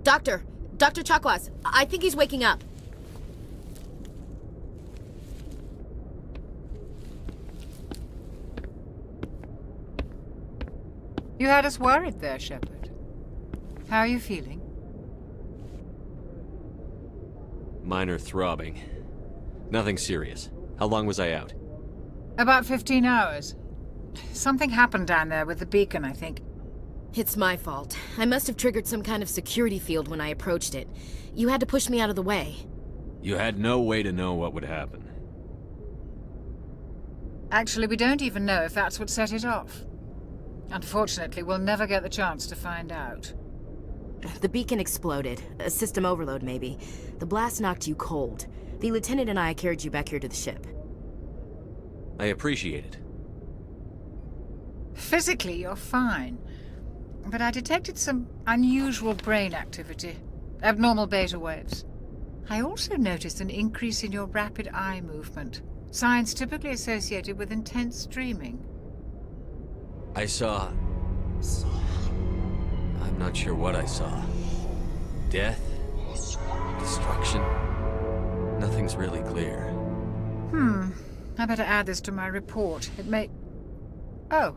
Doctor! Dr. Chakwas, I think he's waking up. You had us worried there, Shepard. How are you feeling? Minor throbbing. Nothing serious. How long was I out? About 15 hours. Something happened down there with the beacon, I think. It's my fault. I must have triggered some kind of security field when I approached it. You had to push me out of the way. You had no way to know what would happen. Actually, we don't even know if that's what set it off. Unfortunately, we'll never get the chance to find out. The beacon exploded. A system overload, maybe. The blast knocked you cold. The lieutenant and I carried you back here to the ship. I appreciate it. Physically, you're fine. But I detected some unusual brain activity. Abnormal beta waves. I also noticed an increase in your rapid eye movement. Signs typically associated with intense dreaming. I saw... I'm not sure what I saw. Death? Destruction? Nothing's really clear. I better add this to my report. It may... Oh,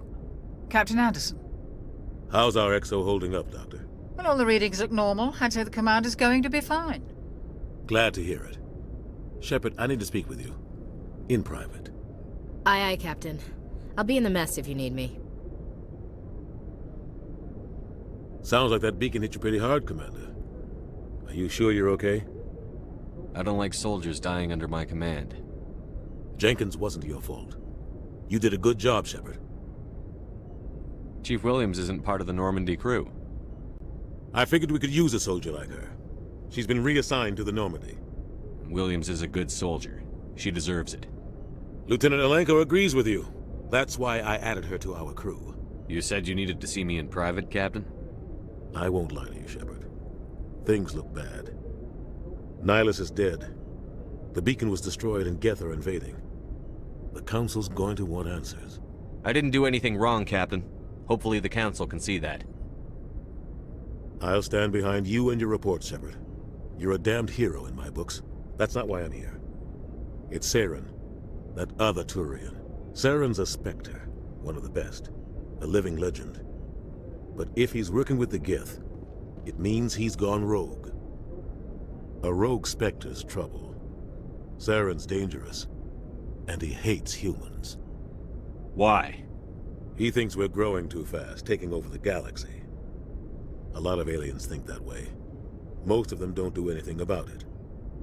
Captain Anderson. How's our XO holding up, Doctor? Well, all the readings look normal. I'd say the commander's going to be fine. Glad to hear it. Shepard, I need to speak with you. In private. Aye, Captain. I'll be in the mess if you need me. Sounds like that beacon hit you pretty hard, Commander. Are you sure you're okay? I don't like soldiers dying under my command. Jenkins wasn't your fault. You did a good job, Shepard. Chief Williams isn't part of the Normandy crew. I figured we could use a soldier like her. She's been reassigned to the Normandy. Williams is a good soldier. She deserves it. Lieutenant Alenko agrees with you. That's why I added her to our crew. You said you needed to see me in private, Captain? I won't lie to you, Shepard. Things look bad. Nihilus is dead. The beacon was destroyed and Geth are invading. The Council's going to want answers. I didn't do anything wrong, Captain. Hopefully the Council can see that. I'll stand behind you and your report, Shepard. You're a damned hero in my books. That's not why I'm here. It's Saren, that other Turian. Saren's a Spectre, one of the best. A living legend. But if he's working with the Geth, it means he's gone rogue. A rogue Spectre's trouble. Saren's dangerous, and he hates humans. Why? He thinks we're growing too fast, taking over the galaxy. A lot of aliens think that way. Most of them don't do anything about it.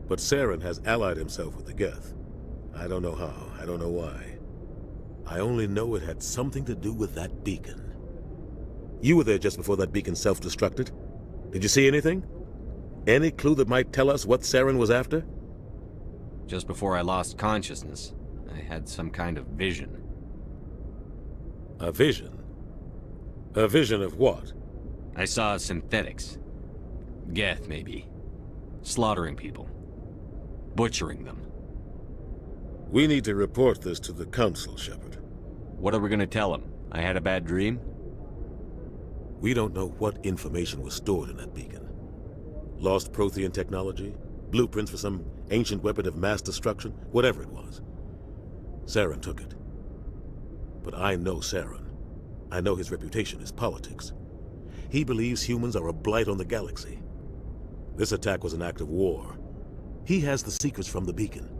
But Saren has allied himself with the Geth. I don't know how, I don't know why. I only know it had something to do with that beacon. You were there just before that beacon self-destructed. Did you see anything? Any clue that might tell us what Saren was after? Just before I lost consciousness, I had some kind of vision. A vision? A vision of what? I saw synthetics. Geth, maybe. Slaughtering people. Butchering them. We need to report this to the Council, Shepard. What are we gonna tell them? I had a bad dream? We don't know what information was stored in that beacon. Lost Prothean technology? Blueprints for some ancient weapon of mass destruction? Whatever it was. Saren took it. But I know Saren. I know his reputation is politics. He believes humans are a blight on the galaxy. This attack was an act of war. He has the secrets from the beacon.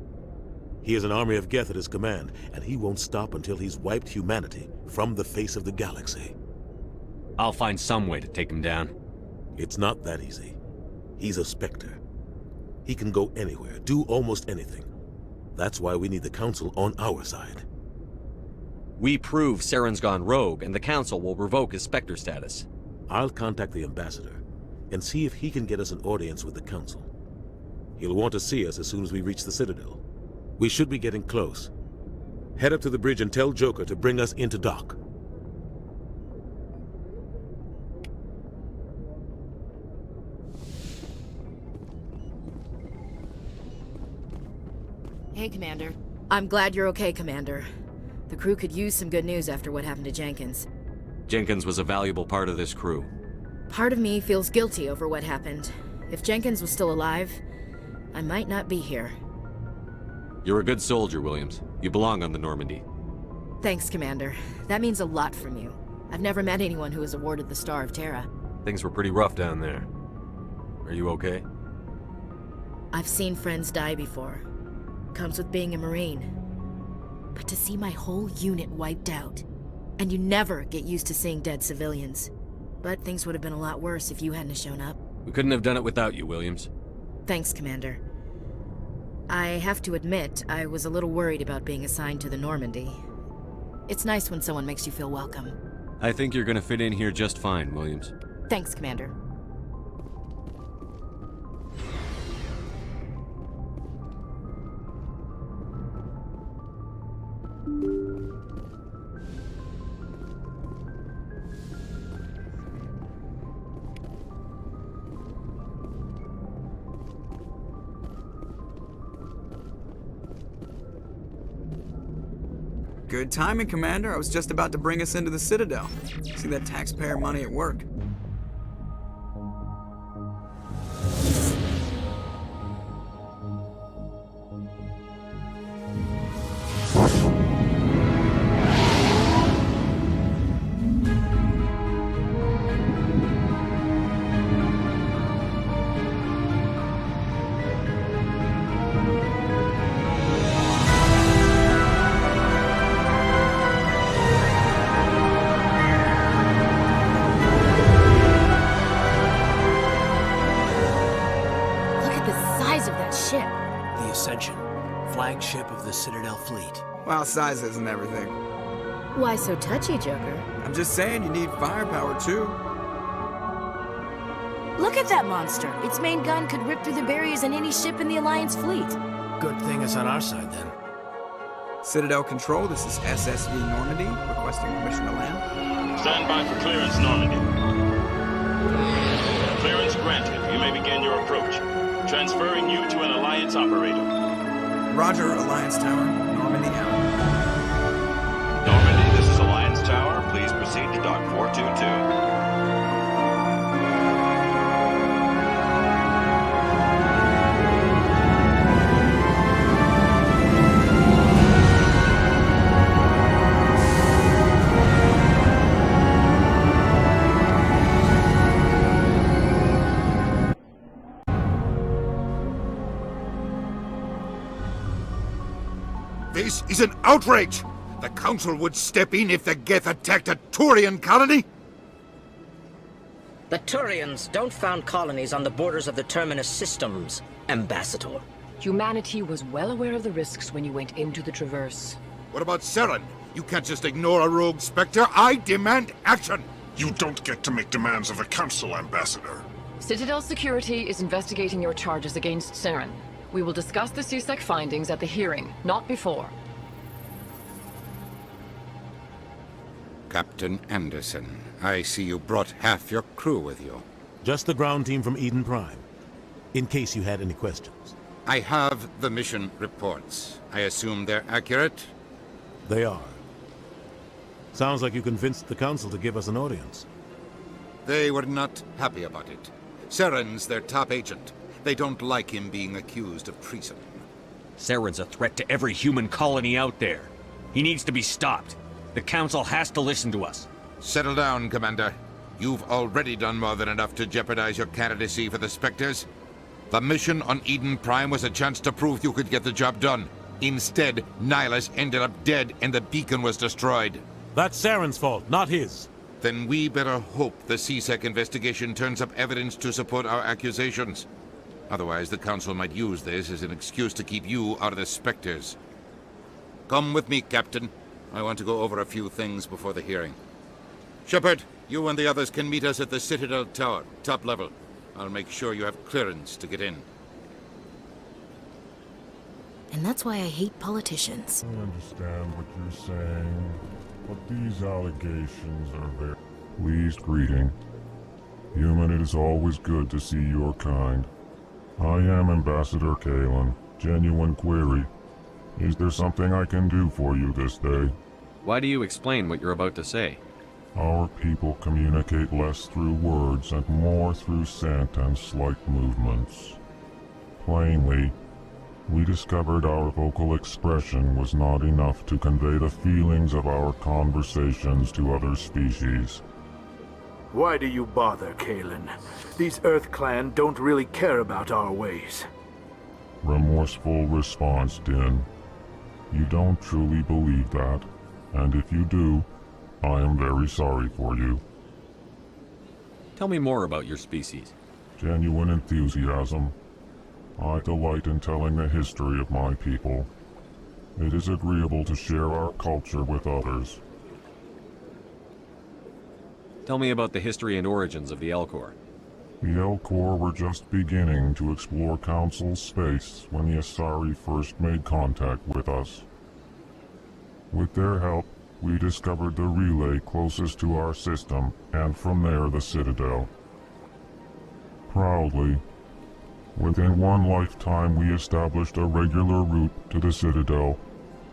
He has an army of Geth at his command, and he won't stop until he's wiped humanity from the face of the galaxy. I'll find some way to take him down. It's not that easy. He's a Spectre. He can go anywhere, do almost anything. That's why we need the Council on our side. We prove Saren's gone rogue, and the Council will revoke his Spectre status. I'll contact the Ambassador and see if he can get us an audience with the Council. He'll want to see us as soon as we reach the Citadel. We should be getting close. Head up to the bridge and tell Joker to bring us into dock. Hey, Commander. I'm glad you're okay, Commander. The crew could use some good news after what happened to Jenkins. Jenkins was a valuable part of this crew. Part of me feels guilty over what happened. If Jenkins was still alive, I might not be here. You're a good soldier, Williams. You belong on the Normandy. Thanks, Commander. That means a lot from you. I've never met anyone who was awarded the Star of Terra. Things were pretty rough down there. Are you okay? I've seen friends die before. Comes with being a Marine. But to see my whole unit wiped out, and you never get used to seeing dead civilians. But things would have been a lot worse if you hadn't shown up. We couldn't have done it without you, Williams. Thanks, Commander. I have to admit, I was a little worried about being assigned to the Normandy. It's nice when someone makes you feel welcome. I think you're gonna fit in here just fine, Williams. Thanks, Commander. Good timing, Commander. I was just about to bring us into the Citadel. See that taxpayer money at work. Flagship of the Citadel fleet. Well, size isn't everything. Why so touchy, Joker? I'm just saying you need firepower, too. Look at that monster! Its main gun could rip through the barriers in any ship in the Alliance fleet. Good thing it's on our side, then. Citadel Control, this is SSV Normandy, requesting permission to land. Stand by for clearance, Normandy. Clearance granted. You may begin your approach. Transferring you to an Alliance operator. Roger, Alliance Tower. Normandy out. Normandy, this is Alliance Tower. Please proceed to Dock 422. This is an outrage! The Council would step in if the Geth attacked a Turian colony? The Turians don't found colonies on the borders of the Terminus systems, Ambassador. Humanity was well aware of the risks when you went into the Traverse. What about Saren? You can't just ignore a rogue Spectre. I demand action! You don't get to make demands of the Council, Ambassador. Citadel Security is investigating your charges against Saren. We will discuss the CSEC findings at the hearing, not before. Captain Anderson, I see you brought half your crew with you. Just the ground team from Eden Prime, in case you had any questions. I have the mission reports. I assume they're accurate? They are. Sounds like you convinced the Council to give us an audience. They were not happy about it. Saren's their top agent. They don't like him being accused of treason. Saren's a threat to every human colony out there. He needs to be stopped. The Council has to listen to us. Settle down, Commander. You've already done more than enough to jeopardize your candidacy for the Spectres. The mission on Eden Prime was a chance to prove you could get the job done. Instead, Nihilus ended up dead and the beacon was destroyed. That's Saren's fault, not his. Then we better hope the CSEC investigation turns up evidence to support our accusations. Otherwise, the Council might use this as an excuse to keep you out of the Spectres. Come with me, Captain. I want to go over a few things before the hearing. Shepard, you and the others can meet us at the Citadel Tower, top level. I'll make sure you have clearance to get in. And that's why I hate politicians. I understand what you're saying, but these allegations are very... Pleased greeting. Human, it is always good to see your kind. I am Ambassador Kalen. Genuine query. Is there something I can do for you this day? Why do you explain what you're about to say? Our people communicate less through words and more through scent and slight movements. Plainly, we discovered our vocal expression was not enough to convey the feelings of our conversations to other species. Why do you bother, Kalen? These Earth Clan don't really care about our ways. Remorseful response, Din. You don't truly believe that, and if you do, I am very sorry for you. Tell me more about your species. Genuine enthusiasm. I delight in telling the history of my people. It is agreeable to share our culture with others. Tell me about the history and origins of the Elcor. The Elcor were just beginning to explore Council space when the Asari first made contact with us. With their help, we discovered the relay closest to our system, and from there the Citadel. Proudly, within one lifetime we established a regular route to the Citadel,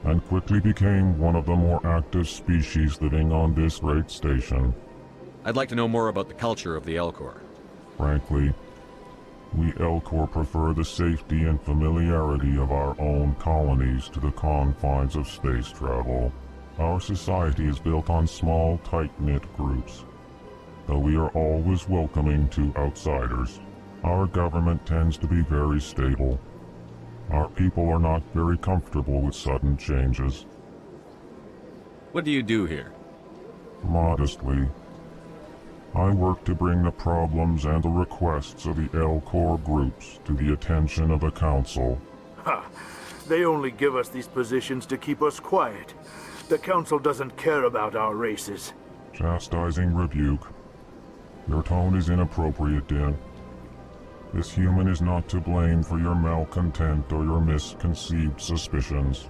and quickly became one of the more active species living on this great station. I'd like to know more about the culture of the Elcor. Frankly, we Elcor prefer the safety and familiarity of our own colonies to the confines of space travel. Our society is built on small, tight-knit groups, though we are always welcoming to outsiders. Our government tends to be very stable. Our people are not very comfortable with sudden changes. What do you do here? Modestly, I work to bring the problems and the requests of the Elcor groups to the attention of the Council. Ha! They only give us these positions to keep us quiet. The Council doesn't care about our races. Chastising rebuke. Your tone is inappropriate, Din. This human is not to blame for your malcontent or your misconceived suspicions.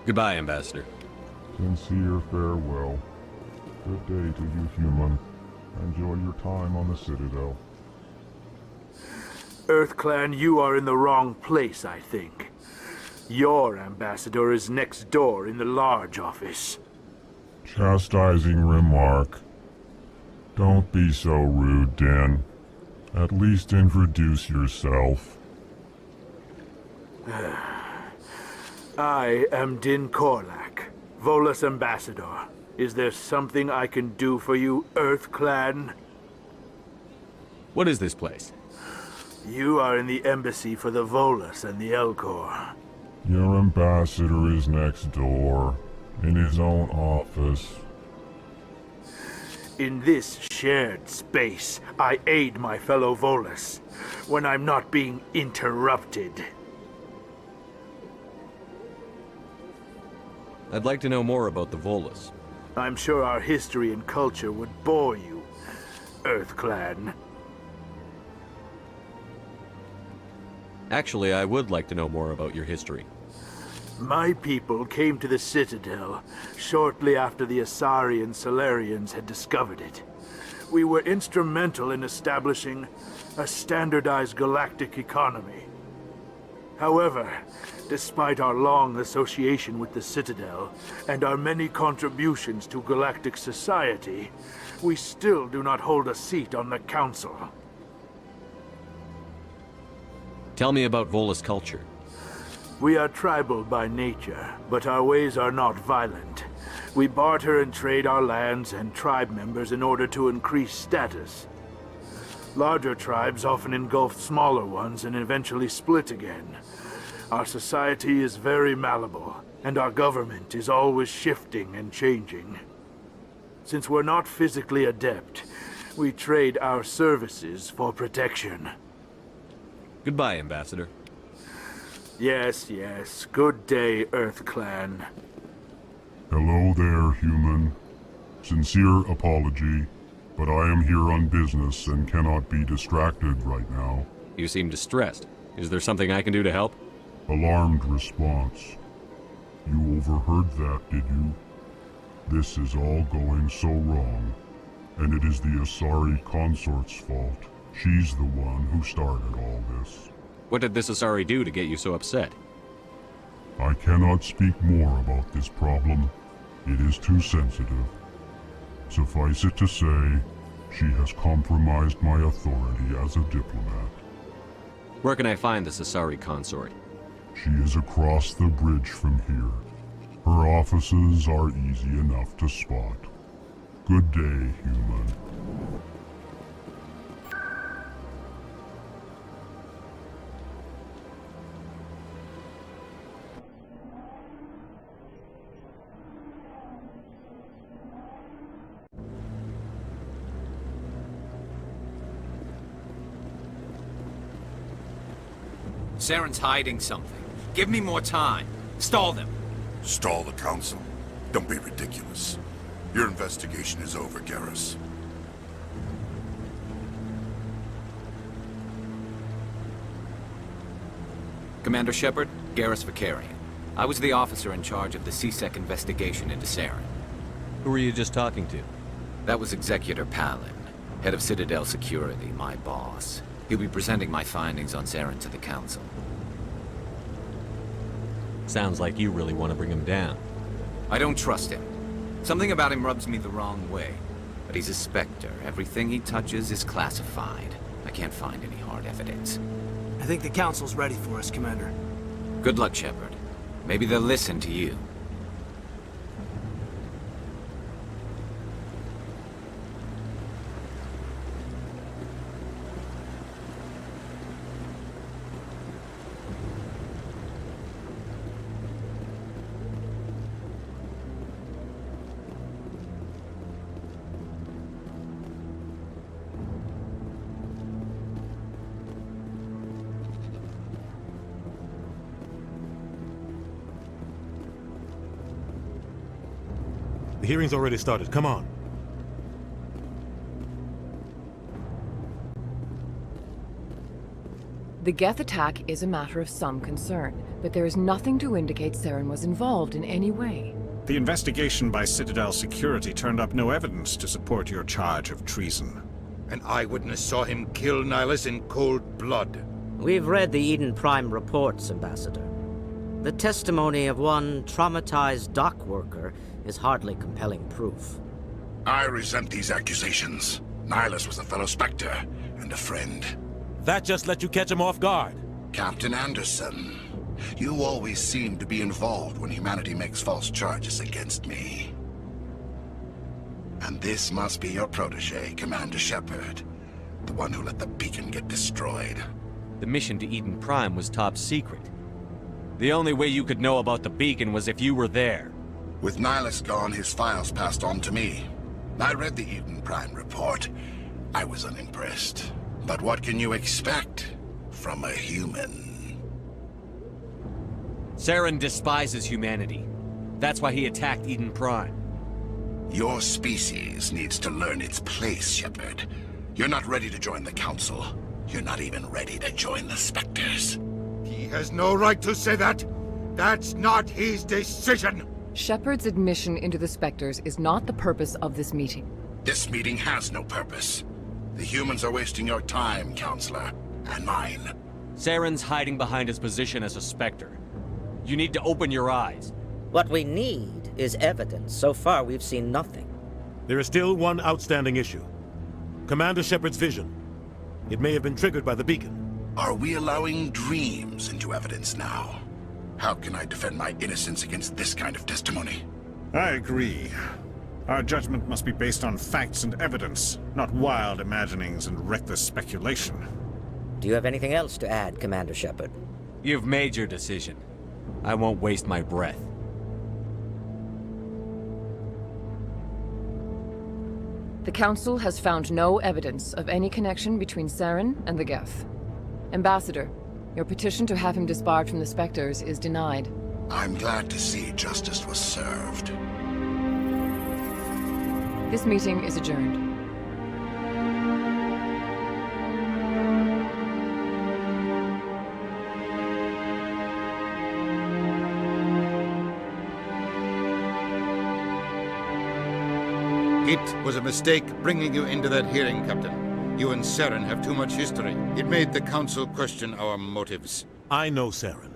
Goodbye, Ambassador. Sincere farewell. Good day to you, human. Enjoy your time on the Citadel. Earth Clan, you are in the wrong place, I think. Your ambassador is next door in the large office. Chastising remark. Don't be so rude, Din. At least introduce yourself. I am Din Korlak, Volus ambassador. Is there something I can do for you, Earth Clan? What is this place? You are in the embassy for the Volus and the Elcor. Your ambassador is next door, in his own office. In this shared space, I aid my fellow Volus when I'm not being interrupted. I'd like to know more about the Volus. I'm sure our history and culture would bore you, Earth Clan. Actually, I would like to know more about your history. My people came to the Citadel shortly after the Asari and Salarians had discovered it. We were instrumental in establishing a standardized galactic economy. However, despite our long association with the Citadel and our many contributions to galactic society, we still do not hold a seat on the Council. Tell me about Volus culture. We are tribal by nature, but our ways are not violent. We barter and trade our lands and tribe members in order to increase status. Larger tribes often engulf smaller ones and eventually split again. Our society is very malleable, and our government is always shifting and changing. Since we're not physically adept, we trade our services for protection. Goodbye, Ambassador. Yes, yes. Good day, Earth Clan. Hello there, human. Sincere apology, but I am here on business and cannot be distracted right now. You seem distressed. Is there something I can do to help? Alarmed response. You overheard that, did you? This is all going so wrong, and it is the Asari consort's fault. She's the one who started all this. What did this Asari do to get you so upset? I cannot speak more about this problem. It is too sensitive. Suffice it to say, she has compromised my authority as a diplomat. Where can I find the Sasari consort? She is across the bridge from here. Her offices are easy enough to spot. Good day, human. Saren's hiding something. Give me more time. Stall them. Stall the Council? Don't be ridiculous. Your investigation is over, Garrus. Commander Shepard, Garrus Vicarian. I was the officer in charge of the CSEC investigation into Saren. Who were you just talking to? That was Executor Palin, head of Citadel Security, my boss. He'll be presenting my findings on Saren to the Council. Sounds like you really want to bring him down. I don't trust him. Something about him rubs me the wrong way. But he's a Spectre. Everything he touches is classified. I can't find any hard evidence. I think the Council's ready for us, Commander. Good luck, Shepard. Maybe they'll listen to you. The hearing's already started. Come on. The Geth attack is a matter of some concern, but there is nothing to indicate Saren was involved in any way. The investigation by Citadel Security turned up no evidence to support your charge of treason. An eyewitness saw him kill Nihilus in cold blood. We've read the Eden Prime reports, Ambassador. The testimony of one traumatized dock worker is hardly compelling proof. I resent these accusations. Nihilus was a fellow Spectre and a friend. That just let you catch him off guard. Captain Anderson, you always seem to be involved when humanity makes false charges against me. And this must be your protege, Commander Shepard. The one who let the beacon get destroyed. The mission to Eden Prime was top secret. The only way you could know about the beacon was if you were there. With Nihilus gone, his files passed on to me. I read the Eden Prime report. I was unimpressed. But what can you expect from a human? Saren despises humanity. That's why he attacked Eden Prime. Your species needs to learn its place, Shepard. You're not ready to join the Council. You're not even ready to join the Spectres. He has no right to say that. That's not his decision. Shepard's admission into the Spectres is not the purpose of this meeting. This meeting has no purpose. The humans are wasting your time, Counselor, and mine. Saren's hiding behind his position as a Spectre. You need to open your eyes. What we need is evidence. So far, we've seen nothing. There is still one outstanding issue. Commander Shepard's vision. It may have been triggered by the beacon. Are we allowing dreams into evidence now? How can I defend my innocence against this kind of testimony? I agree. Our judgment must be based on facts and evidence, not wild imaginings and reckless speculation. Do you have anything else to add, Commander Shepard? You've made your decision. I won't waste my breath. The Council has found no evidence of any connection between Saren and the Geth. Ambassador, your petition to have him disbarred from the Spectres is denied. I'm glad to see justice was served. This meeting is adjourned. It was a mistake bringing you into that hearing, Captain. You and Saren have too much history. It made the Council question our motives. I know Saren.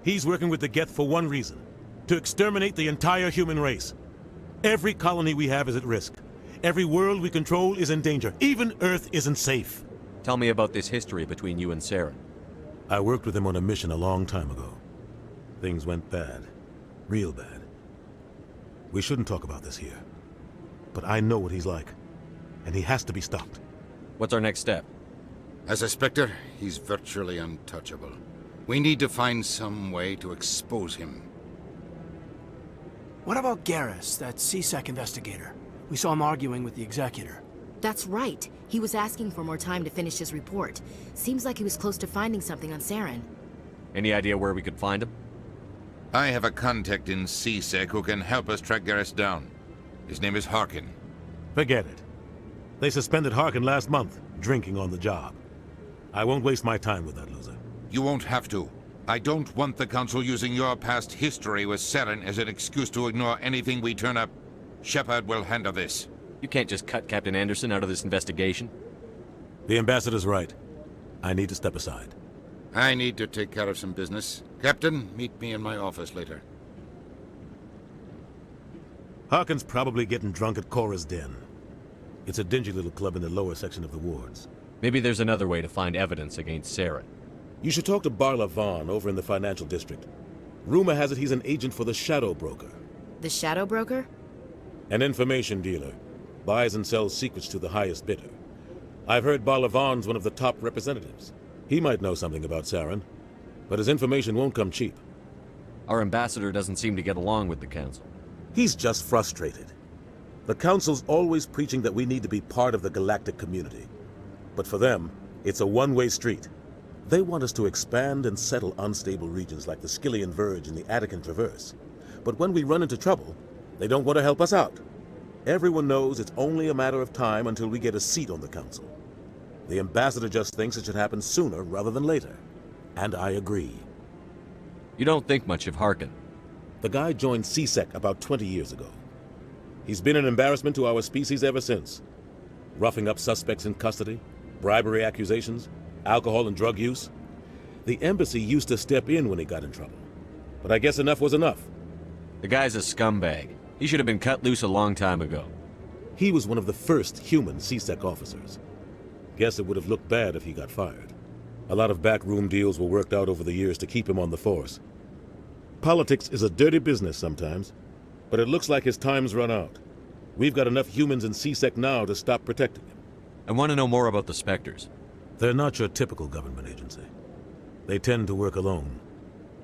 He's working with the Geth for one reason. To exterminate the entire human race. Every colony we have is at risk. Every world we control is in danger. Even Earth isn't safe. Tell me about this history between you and Saren. I worked with him on a mission a long time ago. Things went bad. Real bad. We shouldn't talk about this here. But I know what he's like. And he has to be stopped. What's our next step? As a Spectre, he's virtually untouchable. We need to find some way to expose him. What about Garrus, that CSEC investigator? We saw him arguing with the Executor. That's right. He was asking for more time to finish his report. Seems like he was close to finding something on Saren. Any idea where we could find him? I have a contact in CSEC who can help us track Garrus down. His name is Harkin. Forget it. They suspended Harkin last month, drinking on the job. I won't waste my time with that loser. You won't have to. I don't want the Council using your past history with Saren as an excuse to ignore anything we turn up. Shepard will handle this. You can't just cut Captain Anderson out of this investigation. The Ambassador's right. I need to step aside. I need to take care of some business. Captain, meet me in my office later. Harkin's probably getting drunk at Cora's Den. It's a dingy little club in the lower section of the wards. Maybe there's another way to find evidence against Saren. You should talk to Barla Vaughn over in the financial district. Rumor has it he's an agent for the Shadow Broker. The Shadow Broker? An information dealer. Buys and sells secrets to the highest bidder. I've heard Barla Vaughn's one of the top representatives. He might know something about Saren, but his information won't come cheap. Our ambassador doesn't seem to get along with the Council. He's just frustrated. The Council's always preaching that we need to be part of the galactic community. But for them, it's a one-way street. They want us to expand and settle unstable regions like the Skillian Verge and the Attican Traverse. But when we run into trouble, they don't want to help us out. Everyone knows it's only a matter of time until we get a seat on the Council. The Ambassador just thinks it should happen sooner rather than later. And I agree. You don't think much of Harkin. The guy joined CSEC about 20 years ago. He's been an embarrassment to our species ever since. Roughing up suspects in custody, bribery accusations, alcohol and drug use. The embassy used to step in when he got in trouble. But I guess enough was enough. The guy's a scumbag. He should have been cut loose a long time ago. He was one of the first human CSEC officers. Guess it would have looked bad if he got fired. A lot of backroom deals were worked out over the years to keep him on the force. Politics is a dirty business sometimes, but it looks like his time's run out. We've got enough humans in CSEC now to stop protecting him. I want to know more about the Spectres. They're not your typical government agency. They tend to work alone,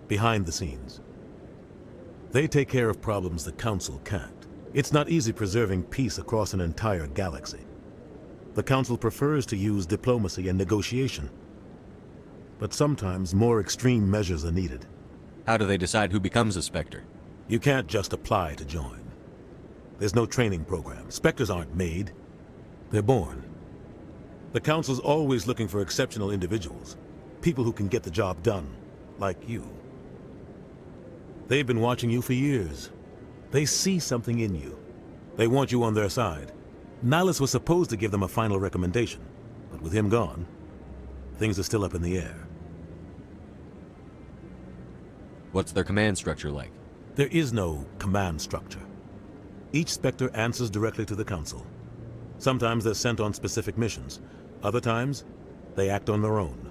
behind the scenes. They take care of problems the Council can't. It's not easy preserving peace across an entire galaxy. The Council prefers to use diplomacy and negotiation. But sometimes more extreme measures are needed. How do they decide who becomes a Spectre? You can't just apply to join. There's no training program. Spectres aren't made. They're born. The Council's always looking for exceptional individuals. People who can get the job done, like you. They've been watching you for years. They see something in you. They want you on their side. Nihilus was supposed to give them a final recommendation, but with him gone, things are still up in the air. What's their command structure like? There is no command structure. Each Spectre answers directly to the Council. Sometimes they're sent on specific missions. Other times, they act on their own.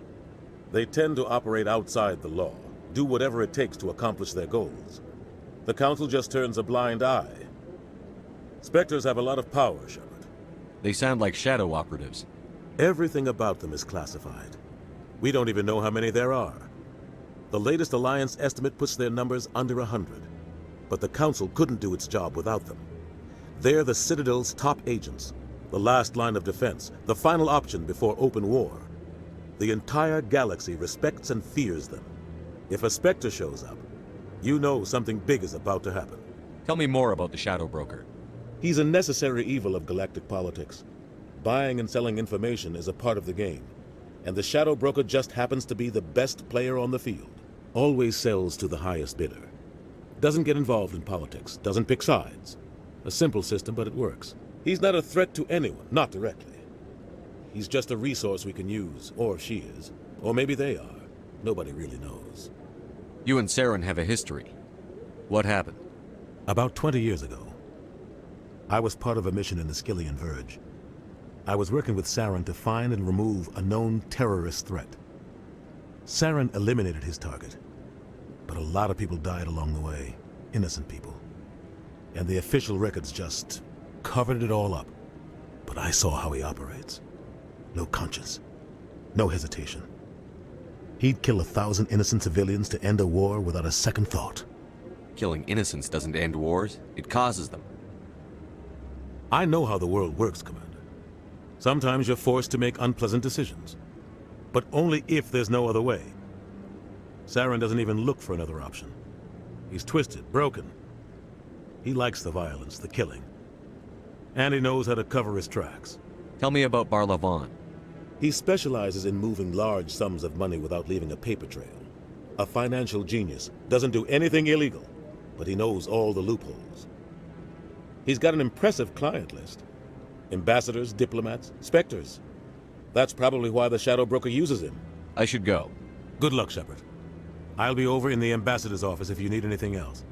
They tend to operate outside the law, do whatever it takes to accomplish their goals. The Council just turns a blind eye. Spectres have a lot of power, Shepard. They sound like shadow operatives. Everything about them is classified. We don't even know how many there are. The latest Alliance estimate puts their numbers under 100. But the Council couldn't do its job without them. They're the Citadel's top agents, the last line of defense, the final option before open war. The entire galaxy respects and fears them. If a Spectre shows up, you know something big is about to happen. Tell me more about the Shadow Broker. He's a necessary evil of galactic politics. Buying and selling information is a part of the game, and the Shadow Broker just happens to be the best player on the field. Always sells to the highest bidder. Doesn't get involved in politics, doesn't pick sides. A simple system, but it works. He's not a threat to anyone, not directly. He's just a resource we can use, or she is. Or maybe they are. Nobody really knows. You and Saren have a history. What happened? About 20 years ago, I was part of a mission in the Skillian Verge. I was working with Saren to find and remove a known terrorist threat. Saren eliminated his target, but a lot of people died along the way, innocent people. And the official records just covered it all up. But I saw how he operates. No conscience, no hesitation. He'd kill 1,000 innocent civilians to end a war without a second thought. Killing innocents doesn't end wars, it causes them. I know how the world works, Commander. Sometimes you're forced to make unpleasant decisions. But only if there's no other way. Saren doesn't even look for another option. He's twisted, broken. He likes the violence, the killing. And he knows how to cover his tracks. Tell me about Barlavon. He specializes in moving large sums of money without leaving a paper trail. A financial genius, doesn't do anything illegal, but he knows all the loopholes. He's got an impressive client list. Ambassadors, diplomats, specters. That's probably why the Shadow Broker uses him. I should go. Good luck, Shepard. I'll be over in the ambassador's office if you need anything else.